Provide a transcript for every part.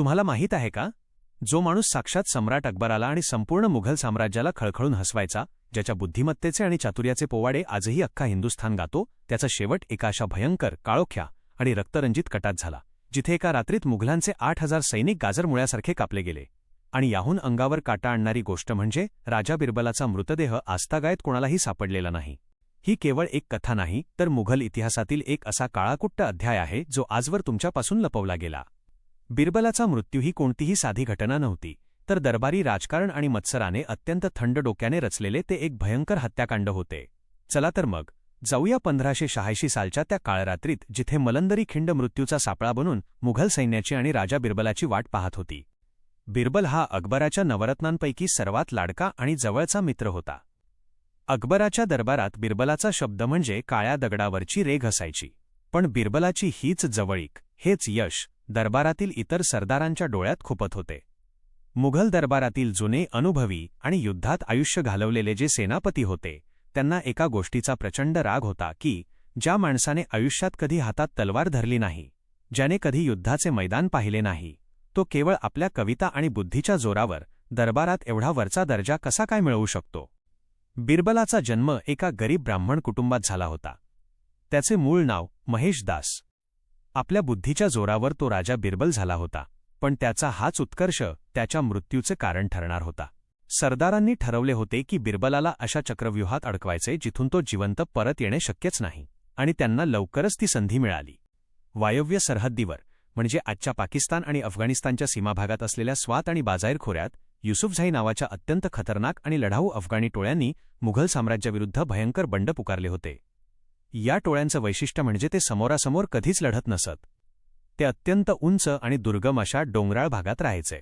तुम्हाला माहीत आहे का, जो माणूस साक्षात सम्राट अकबराला आणि संपूर्ण मुघल साम्राज्याला खळखळून हसवायचा, ज्याच्या बुद्धिमत्तेचे आणि चातुर्याचे पोवाडे आजही अख्खा हिंदुस्थान गातो, त्याचा शेवट एका अशा भयंकर, काळोख्या आणि रक्तरंजित कटात झाला, जिथे एका रात्रीत मुघलांचे 8,000 सैनिक गाजरमुळ्यासारखे कापले गेले. आणि याहून अंगावर काटा आणणारी गोष्ट म्हणजे राजा बिरबलाचा मृतदेह आजतागायत कोणालाही सापडलेला नाही. ही केवळ एक कथा नाही, तर मुघल इतिहासातील एक असा काळाकुट्ट अध्याय आहे जो आजवर तुमच्यापासून लपवला गेला. बिरबलाचा मृत्यू ही कोणतीही साधी घटना नव्हती, तर दरबारी राजकारण आणि मत्सराने अत्यंत थंड डोक्याने रचलेले ते एक भयंकर हत्याकांड होते. चला तर मग जाऊया 1586 सालच्या त्या काळरात्रीत, जिथे मलंदरी खिंड मृत्यूचा सापळा बनून मुघल सैन्याची आणि राजा बिरबलाची वाट पाहत होती. बिरबल हा अकबराच्या नवरत्नांपैकी सर्वात लाडका आणि जवळचा मित्र होता. अकबराच्या दरबारात बिरबलाचा शब्द म्हणजे काळ्या दगडावरची रेघ असायची. पण बिरबलाची हीच जवळीक, हेच यश दरबारातील इतर सरदारांच्या डोळ्यात खुपत होते. मुघल दरबारातील जुने, अनुभवी आणि युद्धात आयुष्य घालवलेले जे सेनापती होते, त्यांना एका गोष्टीचा प्रचंड राग होता की ज्या माणसाने आयुष्यात कधी हातात तलवार धरली नाही, ज्याने कधी युद्धाचे मैदान पाहिले नाही, तो केवळ आपल्या कविता आणि बुद्धीच्या जोरावर दरबारात एवढा वरचा दर्जा कसा काय मिळवू शकतो. बिरबलाचा जन्म एका गरीब ब्राह्मण कुटुंबात झाला होता. त्याचे मूळ नाव महेश दास. आपल्या बुद्धीच्या जोरावर तो राजा बिरबल झाला होता, पण त्याचा हाच उत्कर्ष त्याच्या मृत्यूचे कारण ठरणार होता. सरदारांनी ठरवले होते की बिरबलाला अशा चक्रव्यूहात अडकवायचे जिथून तो जिवंत परत येणे शक्यच नाही, आणि त्यांना लवकरच ती संधी मिळाली. वायव्य सरहद्दीवर, म्हणजे आजच्या पाकिस्तान आणि अफगाणिस्तानच्या सीमाभागात असलेल्या स्वात आणि बाजाईर खोऱ्यात, युसुफझाई नावाच्या अत्यंत खतरनाक आणि लढाऊ अफगाणी टोळ्यांनी मुघल साम्राज्याविरुद्ध भयंकर बंड पुकारले होते. या टोळ्यांचं वैशिष्ट्य म्हणजे ते समोरासमोर कधीच लढत नसत. ते अत्यंत उंच आणि दुर्गम अशा डोंगराळ भागात राहायचे.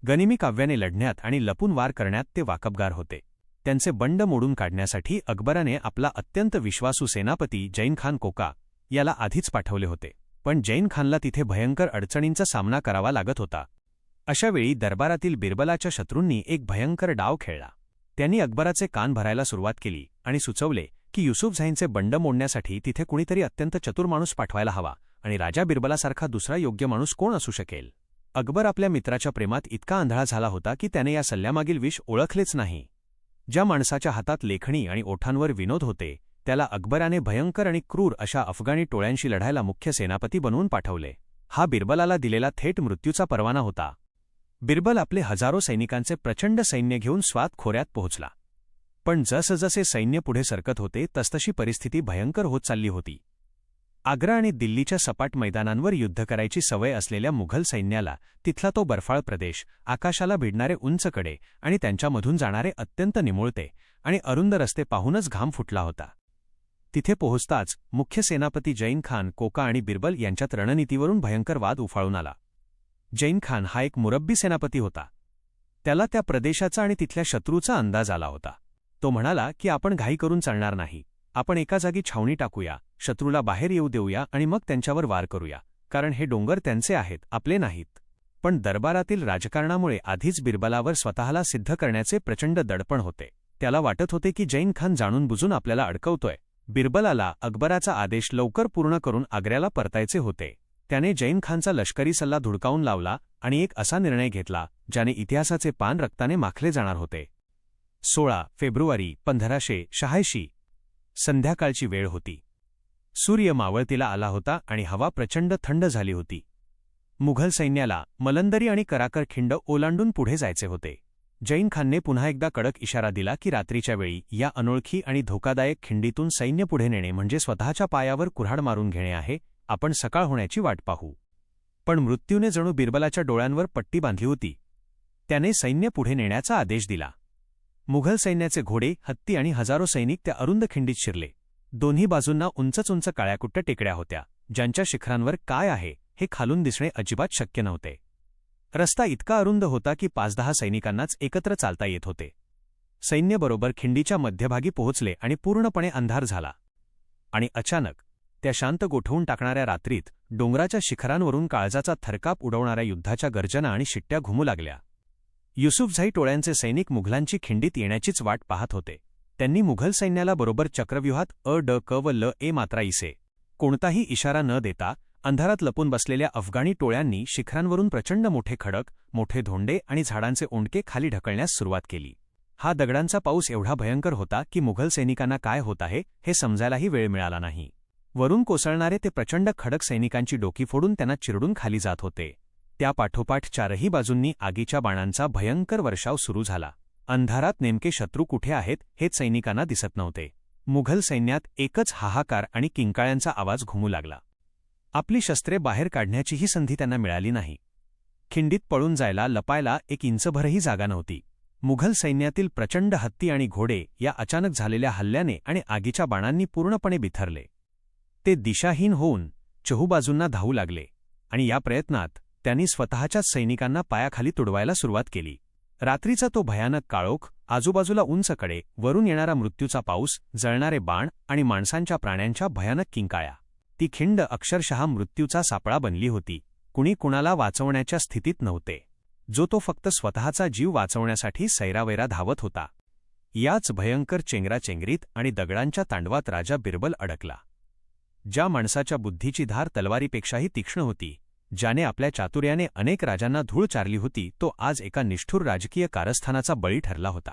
गनिमी काव्याने लढण्यात आणि लपून वार करण्यात ते वाकबगार होते. त्यांचे बंड मोडून काढण्यासाठी अकबराने आपला अत्यंत विश्वासू सेनापती जैन खान कोका याला आधीच पाठवले होते, पण जैन खानला तिथे भयंकर अडचणींचा सामना करावा लागत होता. अशावेळी दरबारातील बिरबलाच्या शत्रूंनी एक भयंकर डाव खेळला. त्यांनी अकबराचे कान भरायला सुरुवात केली आणि सुचवले की युसुफझाईंचे बंड मोडण्यासाठी तिथे कुणीतरी अत्यंत चतुर माणूस पाठवायला हवा, आणि राजा बिरबलासारखा दुसरा योग्य माणूस कोण असू शकेल. अकबर आपल्या मित्राच्या प्रेमात इतका आंधळा झाला होता की त्याने या सल्ल्यामागील विष ओळखलेच नाही. ज्या माणसाच्या हातात लेखणी आणि ओठांवर विनोद होते, त्याला अकबराने भयंकर आणि क्रूर अशा अफगाणी टोळ्यांशी लढायला मुख्य सेनापती बनवून पाठवले. हा बिरबलाला दिलेला थेट मृत्यूचा परवाना होता. बिरबल आपले हजारो सैनिकांचे प्रचंड सैन्य घेऊन स्वात खोऱ्यात पोहोचला. पण जसजसे सैन्य पुढे सरकत होते तसतशी परिस्थिती भयंकर होत चालली होती. आग्रा आणि दिल्लीच्या सपाट मैदानांवर युद्ध करायची सवय असलेल्या मुघल सैन्याला तिथला तो बर्फाळ प्रदेश, आकाशाला भिडणारे उंच कडे आणि त्यांच्यामधून जाणारे अत्यंत निमुळते आणि अरुंद रस्ते पाहूनच घाम फुटला होता. तिथे पोहोचताच मुख्य सेनापती जैन खान कोका आणि बिरबल यांच्यात रणनीतीवरून भयंकर वाद उफाळून आला. जैन खान हा एक मुरब्बी सेनापती होता. त्याला त्या प्रदेशाचा आणि तिथल्या शत्रूचा अंदाज आला होता. तो म्हणाला की आपण घाई करून चालणार नाही, आपण एका जागी छावणी टाकूया, शत्रूला बाहेर येऊ देऊया आणि मग त्यांच्यावर वार करूया, कारण हे डोंगर त्यांचे आहेत, आपले नाहीत. पण दरबारातील राजकारणामुळे आधीच बिरबलावर स्वतःला सिद्ध करण्याचे प्रचंड दडपण होते. त्याला वाटत होते की जैन खान जाणून बुजून आपल्याला अडकवतोय. बिरबलाला अकबराचा आदेश लवकर पूर्ण करून आग्र्याला परतायचे होते. त्याने जैन खानचा लष्करी सल्ला धुडकावून लावला आणि एक असा निर्णय घेतला ज्याने इतिहासाचे पान रक्ताने माखले जाणार होते. 16 फेब्रुवारी 1586 संध्याकाळची वेळ होती. सूर्य मावळतीला आला होता आणि हवा प्रचंड थंड झाली होती. मुघल सैन्याला मलंदरी आणि कराकर खिंड ओलांडून पुढे जायचे होते. जैन खानने पुन्हा एकदा कडक इशारा दिला की रात्रीच्या वेळी या अनोळखी आणि धोकादायक खिंडीतून सैन्य पुढे नेणे म्हणजे स्वतःच्या पायावर कुऱ्हाड मारून घेणे आहे. आपण सकाळ होण्याची वाट पाहू. पण मृत्यूने जणू बिरबलाच्या डोळ्यांवर पट्टी बांधली होती. त्याने सैन्य पुढे नेण्याचा आदेश दिला. मुघल सैन्याचे घोडे, हत्ती आणि हजारो सैनिक त्या अरुंद खिंडीत शिरले. दोन्ही बाजूंना उंच काळ्याकुट्ट टेकड्या होत्या, ज्यांच्या शिखरांवर काय आहे हे खालून दिसणे अजिबात शक्य नव्हते. रस्ता इतका अरुंद होता की 5-10 सैनिकांनाच एकत्र चालता येत होते. सैन्य बरोबर खिंडीच्या मध्यभागी पोहोचले आणि पूर्णपणे अंधार झाला. आणि अचानक त्या शांत गोठवून टाकणाऱ्या रात्रीत डोंगराच्या शिखरांवरून काळजाचा थरकाप उडवणाऱ्या युद्धाच्या गर्जना आणि शिट्ट्या घुमू लागल्या. युसुफझाई टोळ्यांचे सैनिक मुघलांची खिंडीत येण्याचीच वाट पाहत होते. त्यांनी मुघल सैन्याला बरोबर चक्रव्यूहात अ, ड, क व ल, ए मात्रा इसे कोणताही इशारा न देता अंधारात लपून बसलेल्या अफगाणी टोळ्यांनी शिखरांवरून प्रचंड मोठे खडक, मोठे धोंडे आणि झाडांचे ओंडके खाली ढकलण्यास सुरुवात केली. हा दगडांचा पाऊस एवढा भयंकर होता की मुघल सैनिकांना काय होत आहे हे समजायलाही वेळ मिळाला नाही. वरून कोसळणारे ते प्रचंड खडक सैनिकांची डोकी फोडून त्यांना चिरडून खाली जात होते. त्यापाठोपाठ चारही बाजूंनी आगीच्या बाणांचा भयंकर वर्षाव सुरू झाला. अंधारात नेमके शत्रू कुठे आहेत हेच सैनिकांना दिसत नव्हते. मुघल सैन्यात एकच हाहाकार आणि किंकाळ्यांचा आवाज घुमू लागला. आपली शस्त्रे बाहेर काढण्याचीही संधी त्यांना मिळाली नाही. खिंडीत पळून जायला, लपायला एक इंचभरही जागा नव्हती. मुघल सैन्यातील प्रचंड हत्ती आणि घोडे या अचानक झालेल्या हल्ल्याने आणि आगीच्या बाणांनी पूर्णपणे बिथरले. ते दिशाहीन होऊन चहूबाजूंना धावू लागले आणि या प्रयत्नात त्यांनी स्वतःच्याच सैनिकांना पायाखाली तुडवायला सुरुवात केली. रात्रीचा तो भयानक काळोख, आजूबाजूला उंच कडे, वरून येणारा मृत्यूचा पाऊस, जळणारे बाण आणि माणसांच्या प्राण्यांच्या भयानक किंकाळ्या. ती खिंड अक्षरशः मृत्यूचा सापळा बनली होती. कुणी कुणाला वाचवण्याच्या स्थितीत नव्हते. जो तो फक्त स्वतःचा जीव वाचवण्यासाठी सैरावैरा धावत होता. याच भयंकर चेंगराचेंगरीत आणि दगडांच्या तांडवात राजा बिरबल अडकला. ज्या माणसाच्या बुद्धीची धार तलवारीपेक्षाही तीक्ष्ण होती, ज्याने आपल्या चातुर्याने अनेक राजांना धूळ चारली होती, तो आज एका निष्ठुर राजकीय कारस्थानाचा बळी ठरला होता.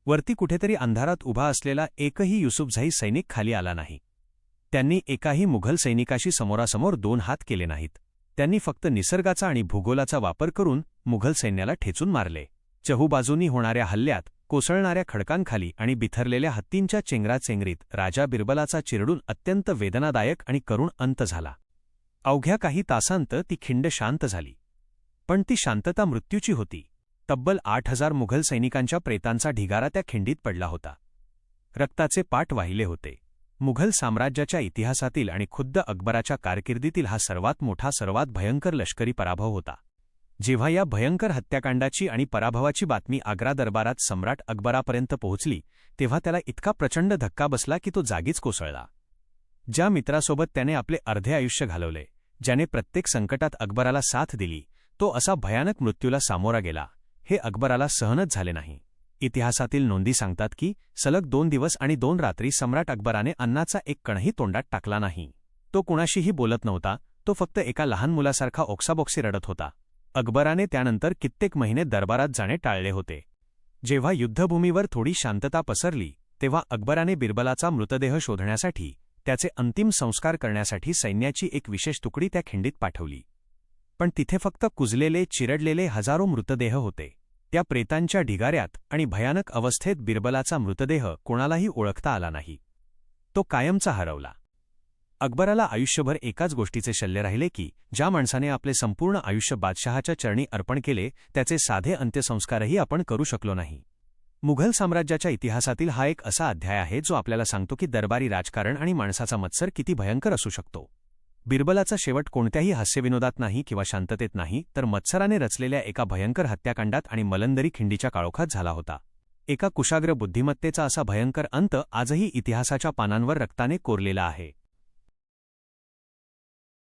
वरती कुठेतरी अंधारात उभा असलेला एकही युसुफझाई सैनिक खाली आला नाही. त्यांनी एकाही मुघल सैनिकाशी समोरासमोर दोन हात केले नाहीत. त्यांनी फक्त निसर्गाचा आणि भूगोलाचा वापर करून मुघल सैन्याला ठेचून मारले. चहूबाजूंनी होणाऱ्या हल्ल्यात, कोसळणाऱ्या खडकांखाली आणि बिथरलेल्या हत्तींच्या चेंगराचेंगरीत राजा बिरबलाचा चिरडून अत्यंत वेदनादायक आणि करुण अंत झाला. अवघ्या काही तासांत ती खिंड शांत झाली. पण ती शांतता मृत्यूची होती. तब्बल 8,000 मुघल सैनिकांच्या प्रेतांचा ढिगारा त्या खिंडीत पडला होता. रक्ताचे पाट वाहिले होते. मुघल साम्राज्याच्या इतिहासातील आणि खुद्द अकबराच्या कारकिर्दीतील हा सर्वात मोठा, सर्वात भयंकर लष्करी पराभव होता. जेव्हा या भयंकर हत्याकांडाची आणि पराभवाची बातमी आग्रा दरबारात सम्राट अकबरापर्यंत पोहोचली, तेव्हा त्याला इतका प्रचंड धक्का बसला की तो जागीच कोसळला. ज्या मित्रासोबत त्याने आपले अर्धे आयुष्य घालवले, ज्याने प्रत्येक संकटात अकबराला साथ दिली, तो असा भयानक मृत्यूला सामोरा गेला, हे अकबराला सहनच झाले नाही. इतिहासातील नोंदी सांगतात की सलग 2 दिवस आणि 2 रात्री सम्राट अकबराने अन्नाचा एक कणही तोंडात टाकला नाही. तो कुणाशीही बोलत नव्हता. तो फक्त एका लहान मुलासारखा ओक्साबोक्सी रडत होता. अकबराने त्यानंतर कित्येक महिने दरबारात जाणे टाळले होते. जेव्हा युद्धभूमीवर थोडी शांतता पसरली, तेव्हा अकबराने बिरबलाचा मृतदेह शोधण्यासाठी, त्याचे अंतिम संस्कार करण्यासाठी सैन्याची एक विशेष तुकडी त्या खिंडीत पाठवली. पण तिथे फक्त कुजलेले, चिरडलेले हजारो मृतदेह होते. त्या प्रेतांच्या ढिगाऱ्यात आणि भयानक अवस्थेत बिरबलाचा मृतदेह कोणालाही ओळखता आला नाही. तो कायमचा हरवला. अकबराला आयुष्यभर एकाच गोष्टीचे शल्य राहिले की ज्या माणसाने आपले संपूर्ण आयुष्य बादशहाच्या चरणी अर्पण केले, त्याचे साधे अंत्यसंस्कारही आपण करू शकलो नाही. मुघल साम्राज्याच्या इतिहासातील हा एक असा अध्याय आहे जो आपल्याला सांगतो की दरबारी राजकारण आणि माणसाचा मत्सर किती भयंकर असू शकतो. बिरबलाचा शेवट कोणत्याही हास्यविनोदात नाही किंवा शांततेत नाही, तर मत्सराने रचलेल्या एका भयंकर हत्याकांडात आणि मलंदरी खिंडीच्या काळोखात झाला होता. एका कुशाग्र बुद्धिमत्तेचा असा भयंकर अंत आजही इतिहासाच्या पानांवर रक्ताने कोरलेला आहे.